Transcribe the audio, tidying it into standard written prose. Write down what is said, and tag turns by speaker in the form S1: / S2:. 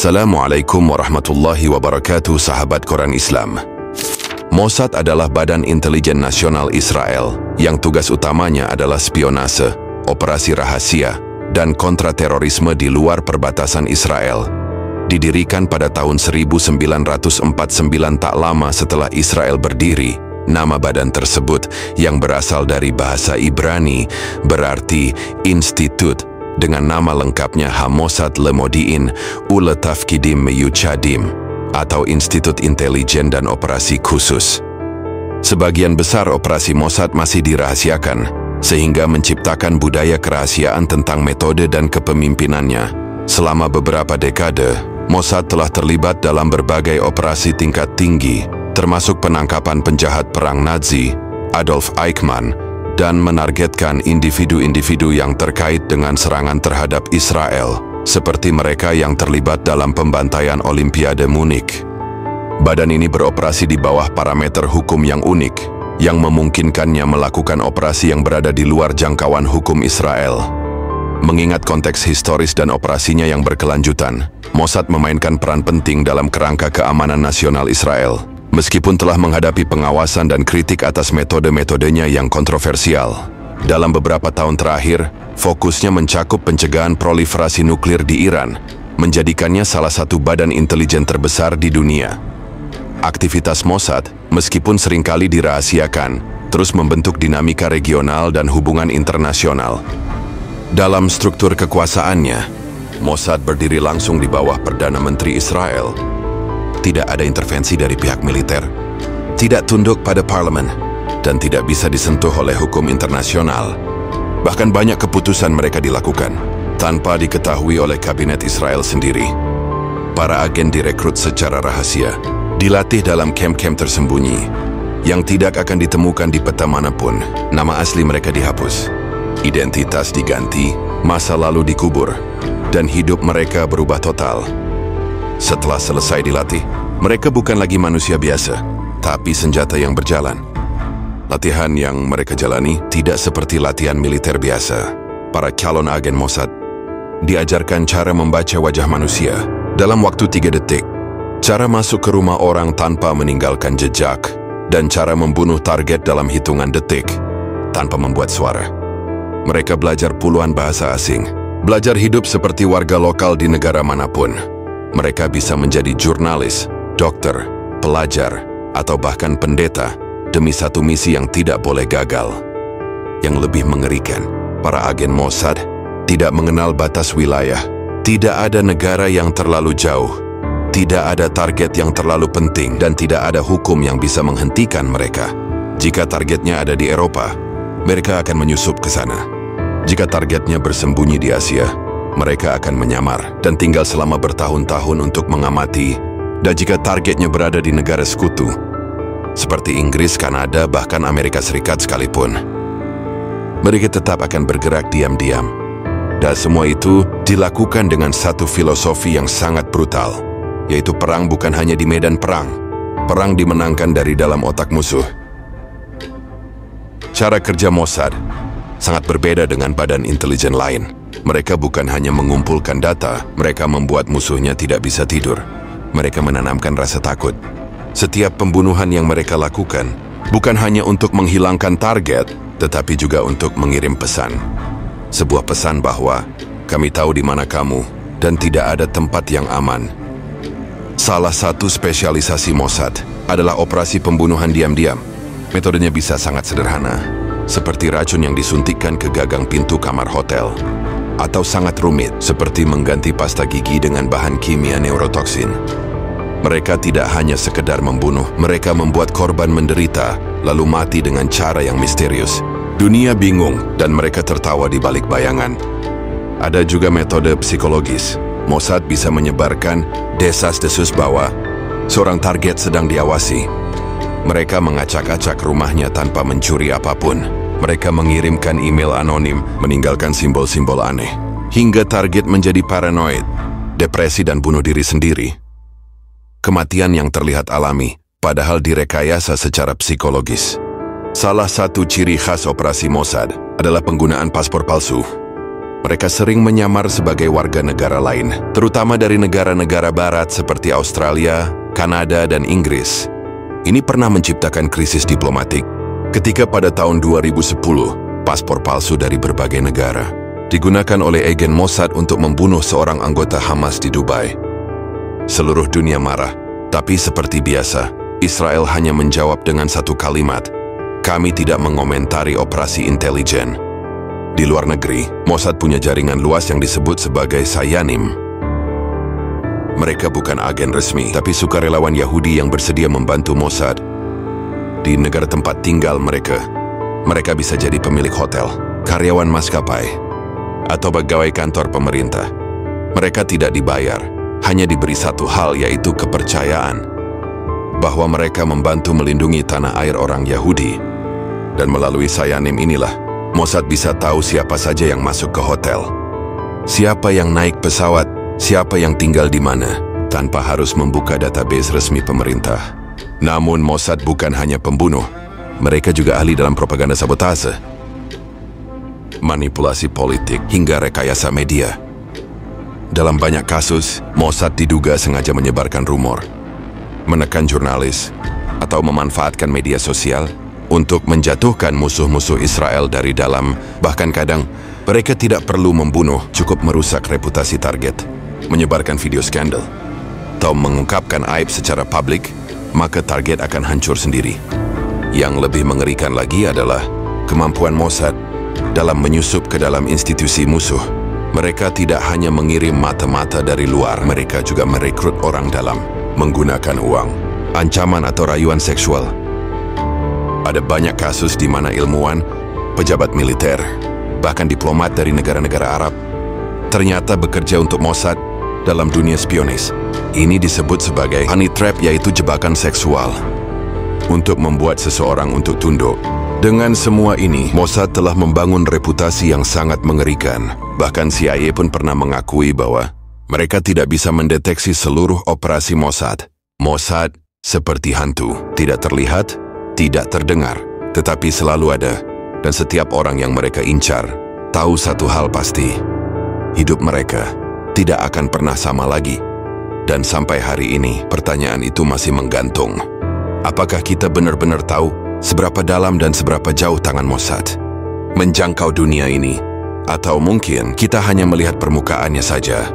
S1: Assalamualaikum warahmatullahi wabarakatuh, sahabat Quran Islam. Mossad adalah badan intelijen nasional Israel yang tugas utamanya adalah spionase, operasi rahasia, dan kontraterorisme di luar perbatasan Israel. Didirikan pada tahun 1949 tak lama setelah Israel berdiri, nama badan tersebut yang berasal dari bahasa Ibrani berarti institut, dengan nama lengkapnya Hamossad Lemodi'in Uletafkidim Meyuchadim atau Institut Intelijen dan Operasi Khusus. Sebagian besar operasi Mossad masih dirahasiakan, sehingga menciptakan budaya kerahasiaan tentang metode dan kepemimpinannya. Selama beberapa dekade, Mossad telah terlibat dalam berbagai operasi tingkat tinggi, termasuk penangkapan penjahat perang Nazi, Adolf Eichmann, dan menargetkan individu-individu yang terkait dengan serangan terhadap Israel, seperti mereka yang terlibat dalam pembantaian Olimpiade Munich. Badan ini beroperasi di bawah parameter hukum yang unik, yang memungkinkannya melakukan operasi yang berada di luar jangkauan hukum Israel. Mengingat konteks historis dan operasinya yang berkelanjutan, Mossad memainkan peran penting dalam kerangka keamanan nasional Israel, meskipun telah menghadapi pengawasan dan kritik atas metode-metodenya yang kontroversial. Dalam beberapa tahun terakhir, fokusnya mencakup pencegahan proliferasi nuklir di Iran, menjadikannya salah satu badan intelijen terbesar di dunia. Aktivitas Mossad, meskipun seringkali dirahasiakan, terus membentuk dinamika regional dan hubungan internasional. Dalam struktur kekuasaannya, Mossad berdiri langsung di bawah Perdana Menteri Israel. Tidak ada intervensi dari pihak militer, tidak tunduk pada parlemen, dan tidak bisa disentuh oleh hukum internasional. Bahkan banyak keputusan mereka dilakukan tanpa diketahui oleh kabinet Israel sendiri. Para agen direkrut secara rahasia, dilatih dalam kamp-kamp tersembunyi, yang tidak akan ditemukan di peta manapun. Nama asli mereka dihapus, identitas diganti, masa lalu dikubur, dan hidup mereka berubah total. Setelah selesai dilatih, mereka bukan lagi manusia biasa, tapi senjata yang berjalan. Latihan yang mereka jalani tidak seperti latihan militer biasa. Para calon agen Mossad diajarkan cara membaca wajah manusia dalam waktu 3 detik, cara masuk ke rumah orang tanpa meninggalkan jejak, dan cara membunuh target dalam hitungan detik tanpa membuat suara. Mereka belajar puluhan bahasa asing, belajar hidup seperti warga lokal di negara manapun. Mereka bisa menjadi jurnalis, dokter, pelajar, atau bahkan pendeta demi satu misi yang tidak boleh gagal. Yang lebih mengerikan, para agen Mossad tidak mengenal batas wilayah. Tidak ada negara yang terlalu jauh, tidak ada target yang terlalu penting, dan tidak ada hukum yang bisa menghentikan mereka. Jika targetnya ada di Eropa, mereka akan menyusup ke sana. Jika targetnya bersembunyi di Asia, mereka akan menyamar dan tinggal selama bertahun-tahun untuk mengamati. Dan jika targetnya berada di negara sekutu, seperti Inggris, Kanada, bahkan Amerika Serikat sekalipun, mereka tetap akan bergerak diam-diam. Dan semua itu dilakukan dengan satu filosofi yang sangat brutal, yaitu perang bukan hanya di medan perang. Perang dimenangkan dari dalam otak musuh. Cara kerja Mossad sangat berbeda dengan badan intelijen lain. Mereka bukan hanya mengumpulkan data, mereka membuat musuhnya tidak bisa tidur. Mereka menanamkan rasa takut. Setiap pembunuhan yang mereka lakukan bukan hanya untuk menghilangkan target, tetapi juga untuk mengirim pesan. Sebuah pesan bahwa kami tahu di mana kamu dan tidak ada tempat yang aman. Salah satu spesialisasi Mossad adalah operasi pembunuhan diam-diam. Metodenya bisa sangat sederhana, seperti racun yang disuntikkan ke gagang pintu kamar hotel, atau sangat rumit, seperti mengganti pasta gigi dengan bahan kimia neurotoksin. Mereka tidak hanya sekedar membunuh, mereka membuat korban menderita, lalu mati dengan cara yang misterius. Dunia bingung, dan mereka tertawa di balik bayangan. Ada juga metode psikologis. Mossad bisa menyebarkan desas-desus bahwa seorang target sedang diawasi. Mereka mengacak-acak rumahnya tanpa mencuri apapun. Mereka mengirimkan email anonim, meninggalkan simbol-simbol aneh, hingga target menjadi paranoid, depresi, dan bunuh diri sendiri. Kematian yang terlihat alami, padahal direkayasa secara psikologis. Salah satu ciri khas operasi Mossad adalah penggunaan paspor palsu. Mereka sering menyamar sebagai warga negara lain, terutama dari negara-negara barat seperti Australia, Kanada, dan Inggris. Ini pernah menciptakan krisis diplomatik ketika pada tahun 2010, paspor palsu dari berbagai negara digunakan oleh agen Mossad untuk membunuh seorang anggota Hamas di Dubai. Seluruh dunia marah, tapi seperti biasa, Israel hanya menjawab dengan satu kalimat, "Kami tidak mengomentari operasi intelijen." Di luar negeri, Mossad punya jaringan luas yang disebut sebagai Sayanim. Mereka bukan agen resmi, tapi sukarelawan Yahudi yang bersedia membantu Mossad. Di negara tempat tinggal mereka bisa jadi pemilik hotel, karyawan maskapai, atau pegawai kantor pemerintah. Mereka tidak dibayar, hanya diberi satu hal, yaitu kepercayaan bahwa mereka membantu melindungi tanah air orang Yahudi. Dan melalui Sayanim inilah, Mossad bisa tahu siapa saja yang masuk ke hotel, siapa yang naik pesawat, siapa yang tinggal di mana, tanpa harus membuka database resmi pemerintah. Namun Mossad bukan hanya pembunuh, mereka juga ahli dalam propaganda sabotase, manipulasi politik, hingga rekayasa media. Dalam banyak kasus, Mossad diduga sengaja menyebarkan rumor, menekan jurnalis, atau memanfaatkan media sosial untuk menjatuhkan musuh-musuh Israel dari dalam. Bahkan kadang, mereka tidak perlu membunuh, cukup merusak reputasi target, menyebarkan video skandal, atau mengungkapkan aib secara publik, maka target akan hancur sendiri. Yang lebih mengerikan lagi adalah kemampuan Mossad dalam menyusup ke dalam institusi musuh. Mereka tidak hanya mengirim mata-mata dari luar, mereka juga merekrut orang dalam, menggunakan uang, ancaman atau rayuan seksual. Ada banyak kasus di mana ilmuwan, pejabat militer, bahkan diplomat dari negara-negara Arab ternyata bekerja untuk Mossad dalam dunia spionis. Ini disebut sebagai honey trap, yaitu jebakan seksual untuk membuat seseorang untuk tunduk. Dengan semua ini, Mossad telah membangun reputasi yang sangat mengerikan. Bahkan CIA pun pernah mengakui bahwa mereka tidak bisa mendeteksi seluruh operasi Mossad. Mossad seperti hantu, tidak terlihat, tidak terdengar, tetapi selalu ada. Dan setiap orang yang mereka incar tahu satu hal pasti, hidup mereka tidak akan pernah sama lagi. Dan sampai hari ini, pertanyaan itu masih menggantung. Apakah kita benar-benar tahu seberapa dalam dan seberapa jauh tangan Mossad menjangkau dunia ini? Atau mungkin kita hanya melihat permukaannya saja?